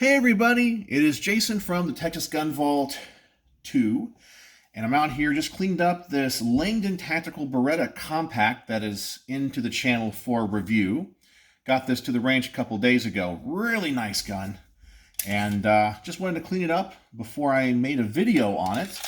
Hey everybody, it is Jason from the Texas Gun Vault 2, and I'm out here just cleaned up this Langdon Tactical Beretta Compact that is into the channel for review. Got this to the range a couple days ago. Really nice gun, and just wanted to clean it up before I made a video on it.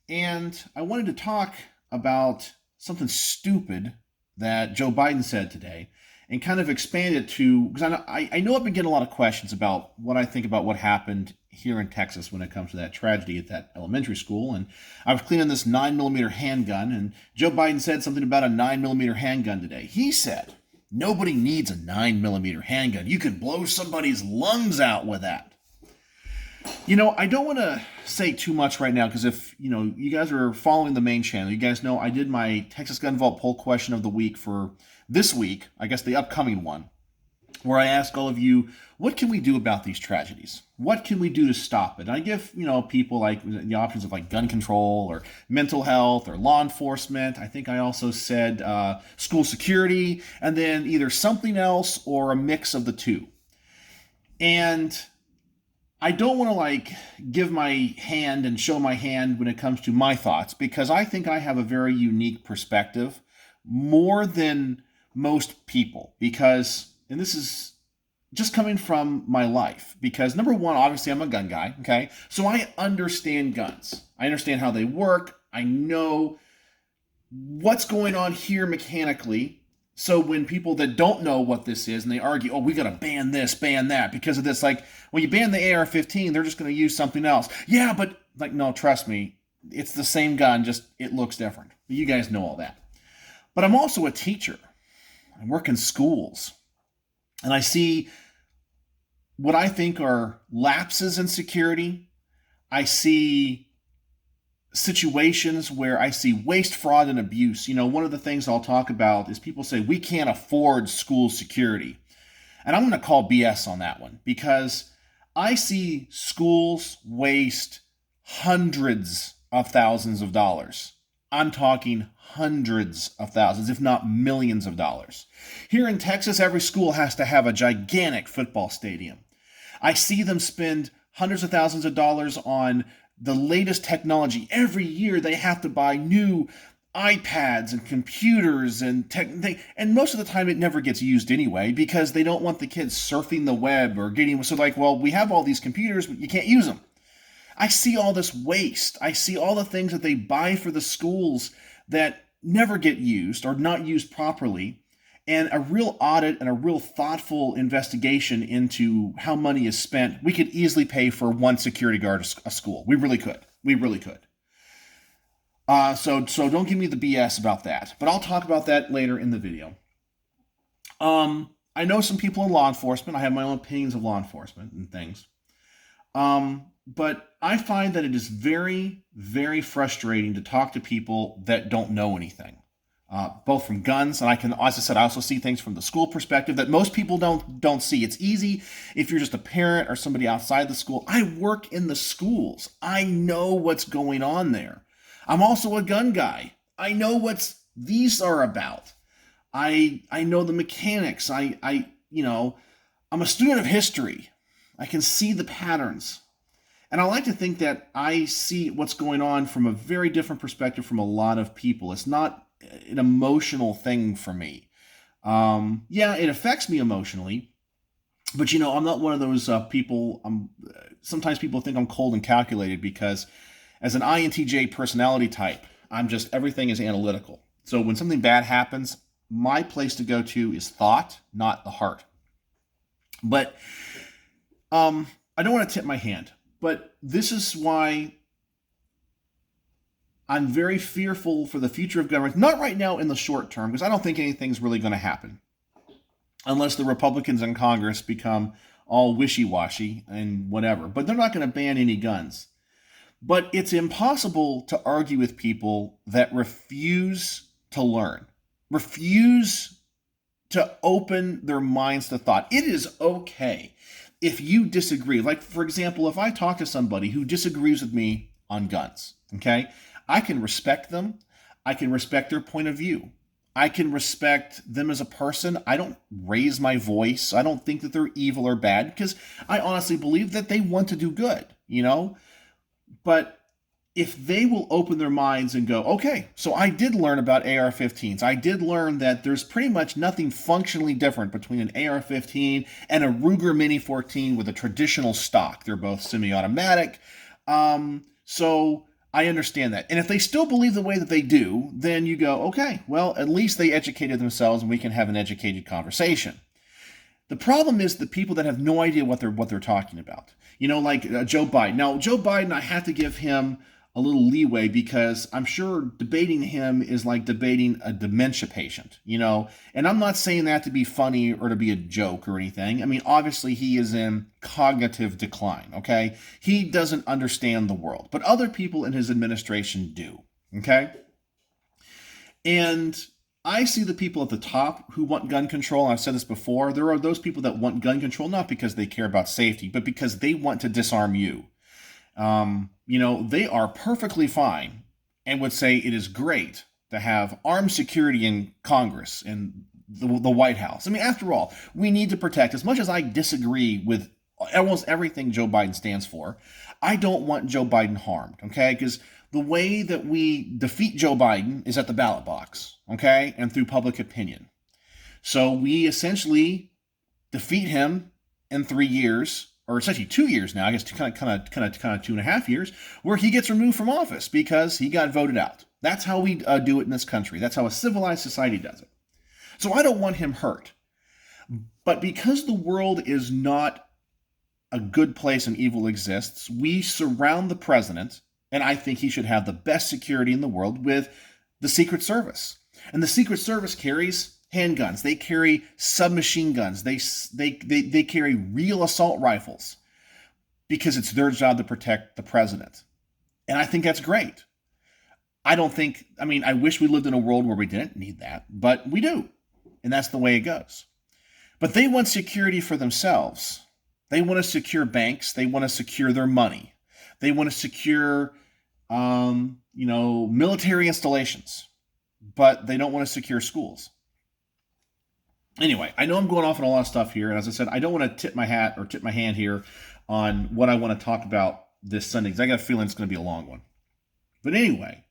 And I wanted to talk about something stupid that Joe Biden said today, and kind of expand it to, because I know I've been getting a lot of questions about what I think about what happened here in Texas when it comes to that tragedy at that elementary school. And I was cleaning this 9mm handgun, and Joe Biden said something about a 9mm handgun today. He said, nobody needs a 9mm handgun. You can blow somebody's lungs out with that. You know, I don't want to say too much right now, because if, you guys are following the main channel, you guys know I did my Texas Gun Vault poll question of the week for this week, I guess the upcoming one, where I ask all of you, what can we do about these tragedies? What can we do to stop it? And I give, people like the options of like gun control or mental health or law enforcement. I think I also said school security, and then either something else or a mix of the two. And I don't want to give my hand and show my hand when it comes to my thoughts, because I think I have a very unique perspective, more than most people, because, and this is just coming from my life, because number one, obviously I'm a gun guy, okay? So I understand guns. I understand how they work. I know what's going on here mechanically. So when people that don't know what this is and they argue, oh, we got to ban this, ban that because of this, like when you ban the AR-15, they're just going to use something else. Yeah, but no, trust me, it's the same gun, just it looks different. You guys know all that. But I'm also a teacher. I work in schools, and I see what I think are lapses in security. I see situations where I see waste, fraud, and abuse. One of the things I'll talk about is people say we can't afford school security. And I'm going to call BS on that one, because I see schools waste hundreds of thousands of dollars. I'm talking hundreds of thousands, if not millions of dollars. Here in Texas, every school has to have a gigantic football stadium. I see them spend hundreds of thousands of dollars on the latest technology. Every year they have to buy new iPads and computers and and most of the time it never gets used anyway, because they don't want the kids surfing the web or we have all these computers, but you can't use them. I see all this waste. I see all the things that they buy for the schools that never get used or not used properly, and a real audit and a real thoughtful investigation into how money is spent. We could easily pay for one security guard a school. We really could. We really could. So don't give me the BS about that. But I'll talk about that later in the video. I know some people in law enforcement. I have my own opinions of law enforcement and things. But I find that it is very, very frustrating to talk to people that don't know anything, both from guns, and as I said, I also see things from the school perspective that most people don't see. It's easy if you're just a parent or somebody outside the school. I work in the schools. I know what's going on there. I'm also a gun guy. I know what these are about. I know the mechanics. I'm a student of history. I can see the patterns. And I like to think that I see what's going on from a very different perspective from a lot of people. It's not an emotional thing for me. Yeah, it affects me emotionally, but I'm not one of those people. Sometimes people think I'm cold and calculated, because as an INTJ personality type, everything is analytical. So when something bad happens, my place to go to is thought, not the heart. But I don't want to tip my hand. But this is why I'm very fearful for the future of government. Not right now in the short term, because I don't think anything's really going to happen, unless the Republicans in Congress become all wishy-washy and whatever. But they're not going to ban any guns. But it's impossible to argue with people that refuse to learn, refuse to open their minds to thought. It is okay if you disagree. Like, for example, if I talk to somebody who disagrees with me on guns, okay, I can respect them. I can respect their point of view. I can respect them as a person. I don't raise my voice. I don't think that they're evil or bad because I honestly believe that they want to do good, you know? But if they will open their minds and go, okay, so I did learn about AR-15s. I did learn that there's pretty much nothing functionally different between an AR-15 and a Ruger Mini 14 with a traditional stock. They're both semi-automatic. So I understand that. And if they still believe the way that they do, then you go, okay, well, at least they educated themselves and we can have an educated conversation. The problem is the people that have no idea what they're talking about. You know, like Joe Biden. Now, Joe Biden, I have to give him a little leeway because I'm sure debating him is like debating a dementia patient, you know? And I'm not saying that to be funny or to be a joke or anything. I mean, obviously he is in cognitive decline, okay? He doesn't understand the world, but other people in his administration do, okay? And I see the people at the top who want gun control. I've said this before. There are those people that want gun control not because they care about safety, but because they want to disarm you. You know, they are perfectly fine and would say it is great to have armed security in Congress and the White House. I mean, after all, we need to protect. As much as I disagree with almost everything Joe Biden stands for, I don't want Joe Biden harmed, okay? Because the way that we defeat Joe Biden is at the ballot box, okay? And through public opinion. So we essentially defeat him in 3 years, or essentially 2 years now, I guess kind of 2.5 years, where he gets removed from office because he got voted out. That's how we do it in this country. That's how a civilized society does it. So I don't want him hurt. But because the world is not a good place and evil exists, we surround the president, and I think he should have the best security in the world, with the Secret Service. And the Secret Service carries handguns. They carry submachine guns. They carry real assault rifles because it's their job to protect the president. And I think that's great. I wish we lived in a world where we didn't need that, but we do. And that's the way it goes. But they want security for themselves. They want to secure banks. They want to secure their money. They want to secure, military installations, but they don't want to secure schools. Anyway, I know I'm going off on a lot of stuff here, and as I said, I don't want to tip my hand here on what I want to talk about this Sunday, because I got a feeling it's going to be a long one. But anyway,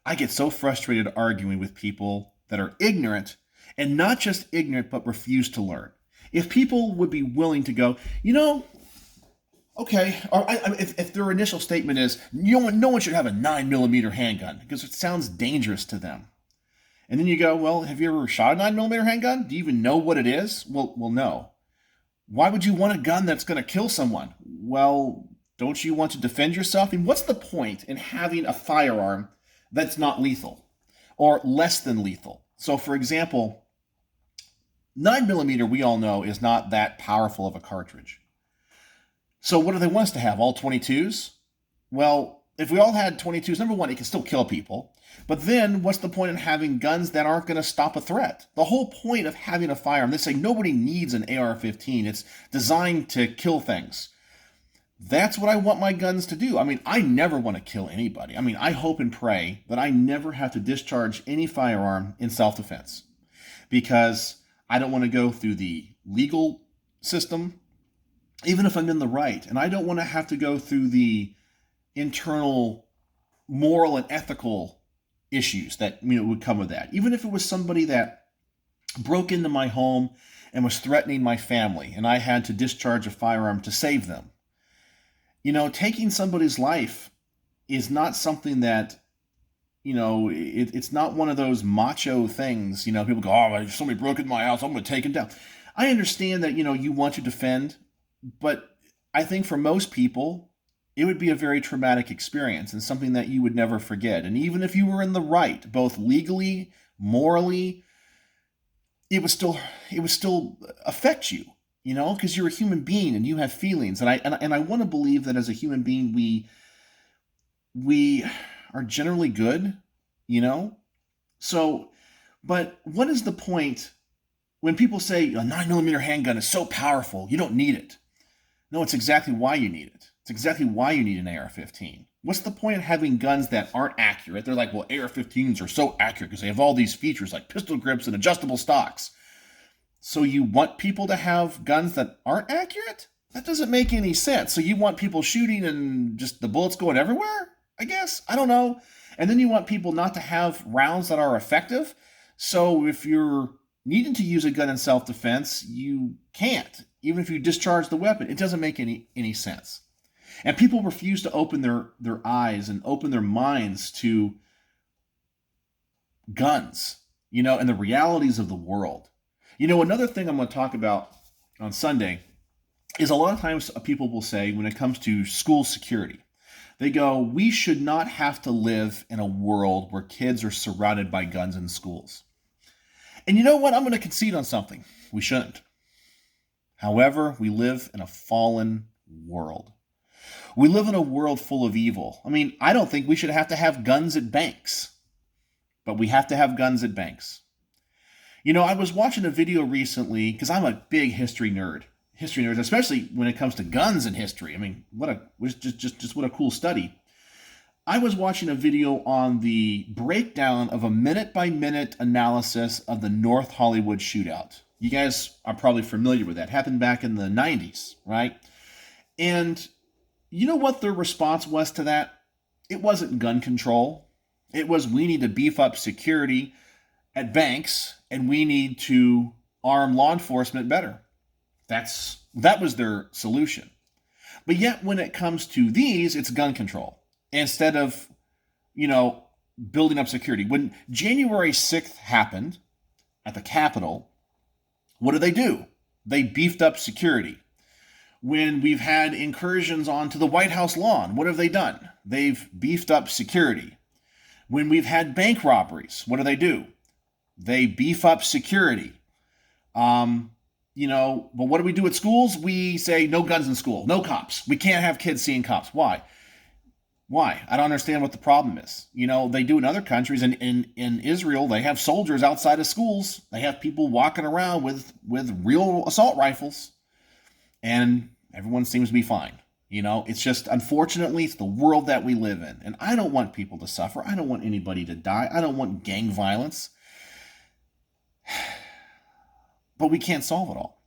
I get so frustrated arguing with people that are ignorant, and not just ignorant, but refuse to learn. If people would be willing to go, okay, or if their initial statement is, no one should have a 9mm handgun, because it sounds dangerous to them. And then you go, well, have you ever shot a 9mm handgun? Do you even know what it is? Well, no. Why would you want a gun that's going to kill someone? Well, don't you want to defend yourself? I mean, what's the point in having a firearm that's not lethal or less than lethal? So, for example, 9mm, we all know, is not that powerful of a cartridge. So what do they want us to have? All 22s? Well, if we all had 22s, number one, it can still kill people. But then what's the point in having guns that aren't going to stop a threat? The whole point of having a firearm, they say nobody needs an AR-15. It's designed to kill things. That's what I want my guns to do. I mean, I never want to kill anybody. I mean, I hope and pray that I never have to discharge any firearm in self-defense, because I don't want to go through the legal system, even if I'm in the right. And I don't want to have to go through the internal moral and ethical issues that would come with that. Even if it was somebody that broke into my home and was threatening my family, and I had to discharge a firearm to save them. Taking somebody's life is not something that, it's not one of those macho things. People go, oh, if somebody broke into my house, I'm going to take him down. I understand that, you want to defend, but I think for most people, it would be a very traumatic experience and something that you would never forget. And even if you were in the right, both legally, morally, it would still affect you, because you're a human being and you have feelings. And I want to believe that as a human being, we are generally good, So, but what is the point when people say a 9mm handgun is so powerful, you don't need it? No, it's exactly why you need it. It's exactly why you need an AR-15. What's the point of having guns that aren't accurate? They're like, well, AR-15s are so accurate because they have all these features like pistol grips and adjustable stocks. So you want people to have guns that aren't accurate? That doesn't make any sense. So you want people shooting and just the bullets going everywhere? I guess. I don't know. And then you want people not to have rounds that are effective. So if you're needing to use a gun in self-defense, you can't. Even if you discharge the weapon, it doesn't make any sense. And people refuse to open their eyes and open their minds to guns, and the realities of the world. Another thing I'm going to talk about on Sunday is a lot of times people will say when it comes to school security, they go, we should not have to live in a world where kids are surrounded by guns in schools. And you know what? I'm going to concede on something. We shouldn't. However, we live in a fallen world. We live in a world full of evil. I mean, I don't think we should have to have guns at banks, but we have to have guns at banks. I was watching a video recently because I'm a big history nerd. History nerds, especially when it comes to guns and history. I mean, what a cool study. I was watching a video on the breakdown of a minute-by-minute analysis of the North Hollywood shootout. You guys are probably familiar with that. It happened back in the 90s, right? And you know what their response was to that? It wasn't gun control. It was, we need to beef up security at banks, and we need to arm law enforcement better. That was their solution. But yet when it comes to these, it's gun control instead of, building up security. When January 6th happened at the Capitol, what do? They beefed up security. When we've had incursions onto the White House lawn, what have they done? They've beefed up security. When we've had bank robberies, what do? They beef up security. But what do we do at schools? We say no guns in school, no cops. We can't have kids seeing cops. Why? I don't understand what the problem is. They do in other countries. In Israel, they have soldiers outside of schools. They have people walking around with real assault rifles. And everyone seems to be fine. It's just, unfortunately, it's the world that we live in. And I don't want people to suffer. I don't want anybody to die. I don't want gang violence. But we can't solve it all.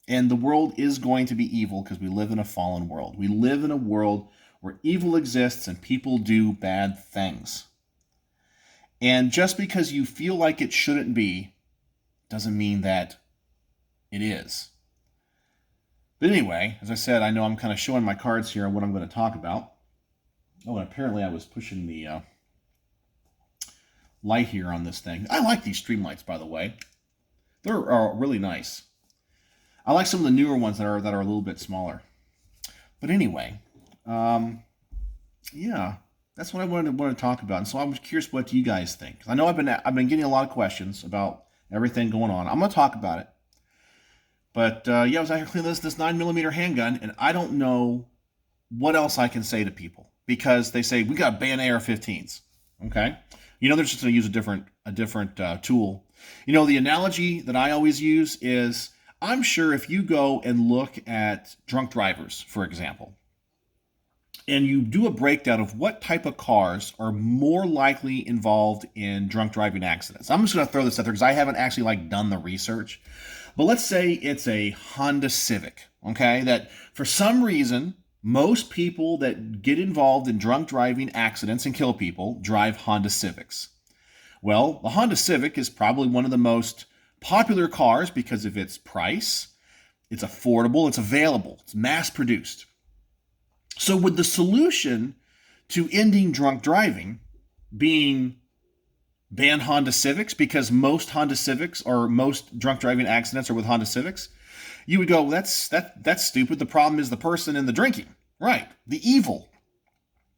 And the world is going to be evil because we live in a fallen world. We live in a world where evil exists and people do bad things. And just because you feel like it shouldn't be, doesn't mean that it is. But anyway, as I said, I know I'm kind of showing my cards here on what I'm going to talk about. Oh, and apparently I was pushing the light here on this thing. I like these stream lights, by the way. They're really nice. I like some of the newer ones that are a little bit smaller. But anyway, yeah, that's what I wanted to talk about. And so I was curious, what do you guys think? I know I've been getting a lot of questions about everything going on. I'm going to talk about it. But I was out here cleaning this 9mm handgun, and I don't know what else I can say to people because they say we got to ban AR-15s. Okay, they're just going to use a different tool. The analogy that I always use is, I'm sure if you go and look at drunk drivers, for example, and you do a breakdown of what type of cars are more likely involved in drunk driving accidents. I'm just going to throw this out there because I haven't actually done the research. But let's say it's a Honda Civic, okay, that for some reason, most people that get involved in drunk driving accidents and kill people drive Honda Civics. Well, the Honda Civic is probably one of the most popular cars because of its price. It's affordable, it's available, it's mass-produced. So would the solution to ending drunk driving being ban Honda Civics because most Honda Civics or most drunk driving accidents are with Honda Civics? You would go, well, that's stupid. The problem is the person in the drinking. Right. The evil.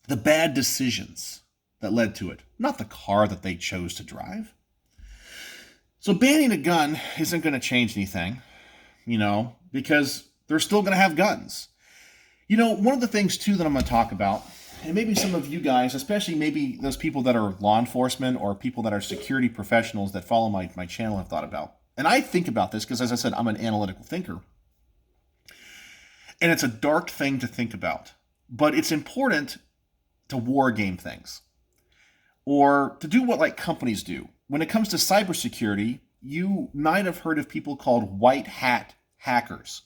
The bad decisions that led to it. Not the car that they chose to drive. So banning a gun isn't going to change anything, because they're still going to have guns. One of the things, too, that I'm going to talk about, and maybe some of you guys, especially maybe those people that are law enforcement or people that are security professionals that follow my channel have thought about. And I think about this because, as I said, I'm an analytical thinker. And it's a dark thing to think about. But it's important to war game things or to do what like companies do. When it comes to cybersecurity, you might have heard of people called white hat hackers.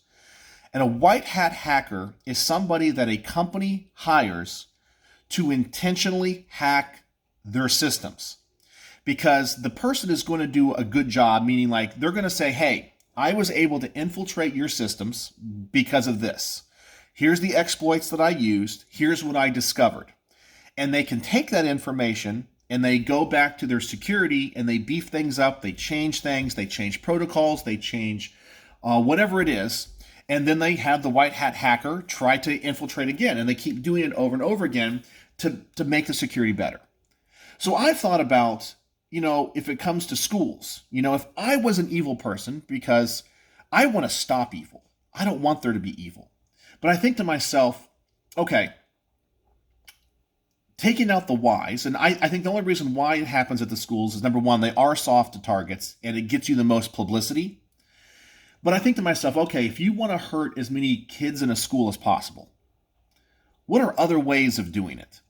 And a white hat hacker is somebody that a company hires to intentionally hack their systems. Because the person is going to do a good job, meaning like they're going to say, hey, I was able to infiltrate your systems because of this. Here's the exploits that I used. Here's what I discovered. And they can take that information and they go back to their security and they beef things up. They change things. They change protocols. They change whatever it is. And then they have the white hat hacker try to infiltrate again. And they keep doing it over and over again to make the security better. So I've thought about, if it comes to schools, if I was an evil person, because I want to stop evil. I don't want there to be evil. But I think to myself, okay, taking out the whys, and I think the only reason why it happens at the schools is, number one, they are soft targets, and it gets you the most publicity. But I think to myself, okay, if you want to hurt as many kids in a school as possible, what are other ways of doing it?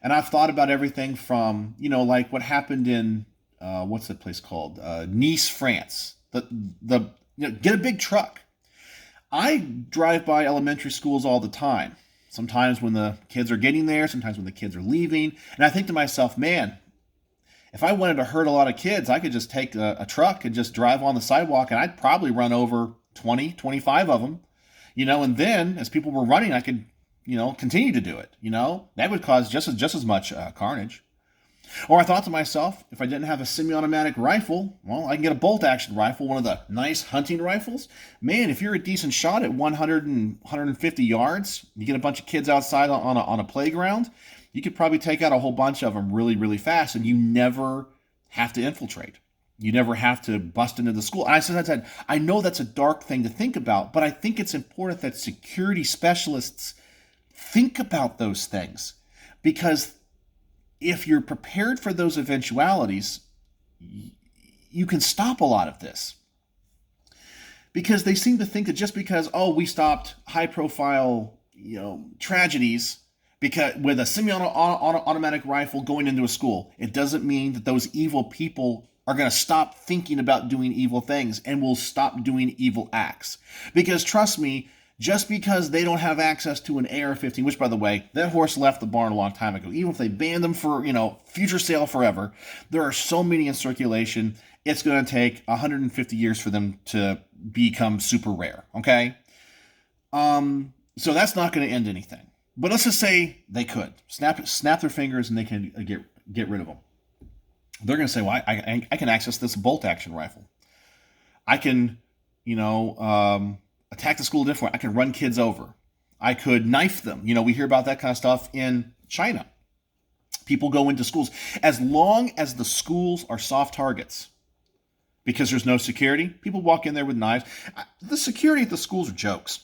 And I've thought about everything from, like what happened in, what's that place called? Nice, France. Get a big truck. I drive by elementary schools all the time. Sometimes when the kids are getting there, sometimes when the kids are leaving. And I think to myself, man, if I wanted to hurt a lot of kids, I could just take a truck and just drive on the sidewalk and I'd probably run over 20, 25 of them, and then as people were running, I could, continue to do it, that would cause just as much carnage. Or I thought to myself, if I didn't have a semi-automatic rifle, well, I can get a bolt-action rifle, one of the nice hunting rifles. Man, if you're a decent shot at 100 and 150 yards, you get a bunch of kids outside on a playground, you could probably take out a whole bunch of them really, really fast, and you never have to infiltrate. You never have to bust into the school. And I said, I know that's a dark thing to think about, but I think it's important that security specialists think about those things, because if you're prepared for those eventualities, you can stop a lot of this. Because they seem to think that just because, we stopped high-profile, tragedies because with a semi-automatic rifle going into a school, it doesn't mean that those evil people are going to stop thinking about doing evil things and will stop doing evil acts. Because trust me, just because they don't have access to an AR-15, which, by the way, that horse left the barn a long time ago. Even if they banned them for, future sale forever, there are so many in circulation, it's going to take 150 years for them to become super rare, okay? So that's not going to end anything. But let's just say they could. Snap their fingers and they can get rid of them. They're going to say, well, I can access this bolt-action rifle. I can, attack the school differently. I can run kids over. I could knife them. We hear about that kind of stuff in China. People go into schools. As long as the schools are soft targets, because there's no security, people walk in there with knives. The security at the schools are jokes.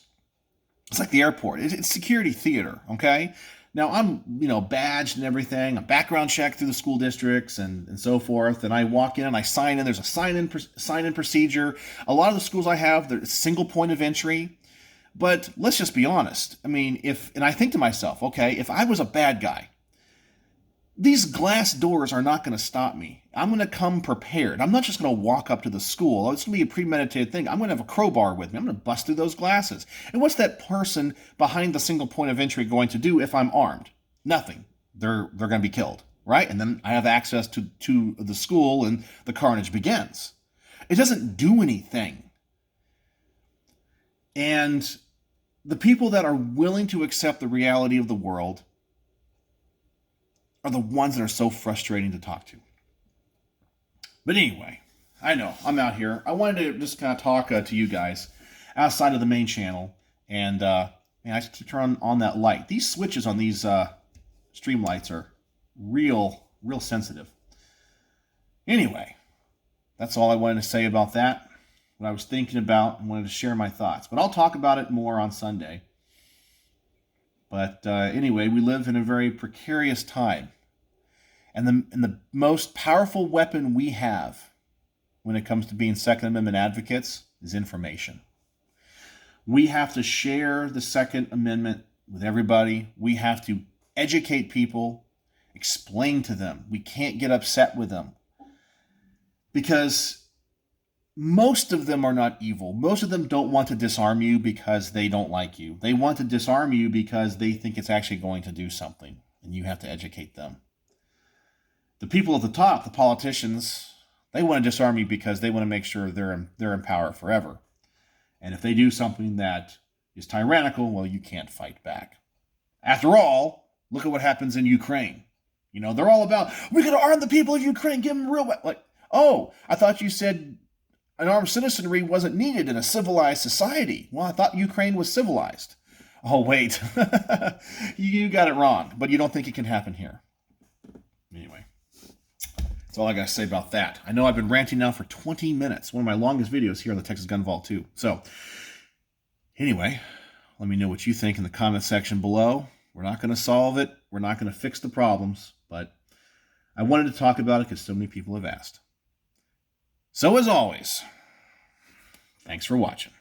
It's like the airport. It's security theater, okay? Now, I'm, badged and everything. A background check through the school districts and so forth. And I walk in and I sign in. There's a sign-in procedure. A lot of the schools I have, there's a single point of entry. But let's just be honest. I mean, and I think to myself, okay, if I was a bad guy, these glass doors are not going to stop me. I'm going to come prepared. I'm not just going to walk up to the school. It's going to be a premeditated thing. I'm going to have a crowbar with me. I'm going to bust through those glasses. And what's that person behind the single point of entry going to do if I'm armed? Nothing. They're going to be killed, right? And then I have access to the school and the carnage begins. It doesn't do anything. And the people that are willing to accept the reality of the world are the ones that are so frustrating to talk to. But anyway, I know, I'm out here. I wanted to just kind of talk to you guys outside of the main channel. And I just keep turning on that light. These switches on these stream lights are real sensitive. Anyway, that's all I wanted to say about that. What I was thinking about and wanted to share my thoughts. But I'll talk about it more on Sunday. But anyway, we live in a very precarious time. And the most powerful weapon we have when it comes to being Second Amendment advocates is information. We have to share the Second Amendment with everybody. We have to educate people, explain to them. We can't get upset with them because most of them are not evil. Most of them don't want to disarm you because they don't like you. They want to disarm you because they think it's actually going to do something, and you have to educate them. The people at the top, the politicians, they want to disarm you because they want to make sure they're in power forever. And if they do something that is tyrannical, well, you can't fight back. After all, look at what happens in Ukraine. You know, they're all about, we're going to arm the people of Ukraine, give them real, like, oh, I thought you said an armed citizenry wasn't needed in a civilized society. Well, I thought Ukraine was civilized. Oh, wait, you got it wrong, but you don't think it can happen here. Anyway, that's all I got to say about that. I know I've been ranting now for 20 minutes, one of my longest videos here on the Texas Gun Vault too. So anyway, let me know what you think in the comment section below. We're not going to solve it. We're not going to fix the problems, but I wanted to talk about it because so many people have asked. So as always, thanks for watching.